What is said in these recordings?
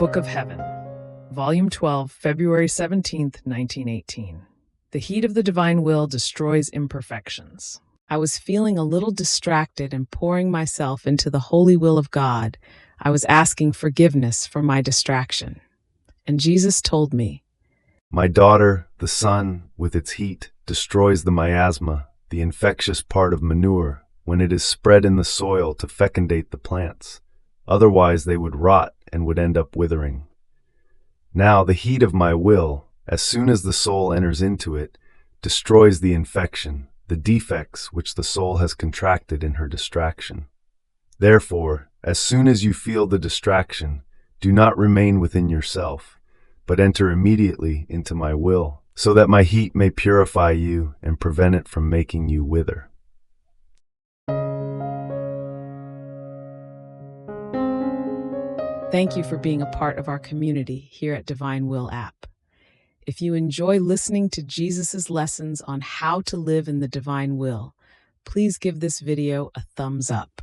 Book of Heaven, Volume 12, February 17th, 1918. The heat of the divine will destroys imperfections. I was feeling a little distracted and pouring myself into the holy will of God. I was asking forgiveness for my distraction. And Jesus told me, "My daughter, the sun, with its heat, destroys the miasma, the infectious part of manure, when it is spread in the soil to fecundate the plants. Otherwise they would rot and would end up withering. Now the heat of my will, as soon as the soul enters into it, destroys the infection, the defects which the soul has contracted in her distraction. Therefore, as soon as you feel the distraction, do not remain within yourself, but enter immediately into my will, so that my heat may purify you and prevent it from making you wither." Thank you for being a part of our community here at Divine Will app. If you enjoy listening to Jesus' lessons on how to live in the divine will, please give this video a thumbs up.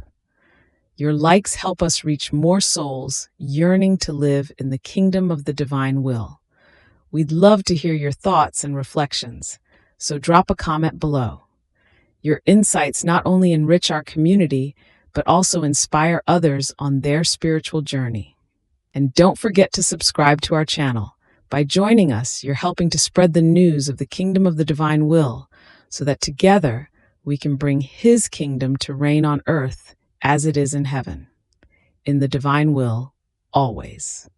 Your likes help us reach more souls yearning to live in the kingdom of the divine will. We'd love to hear your thoughts and reflections, so drop a comment below. Your insights not only enrich our community, but also inspire others on their spiritual journey. And don't forget to subscribe to our channel. By joining us, you're helping to spread the news of the kingdom of the divine will, so that together we can bring His kingdom to reign on earth as it is in heaven. In the divine will, always.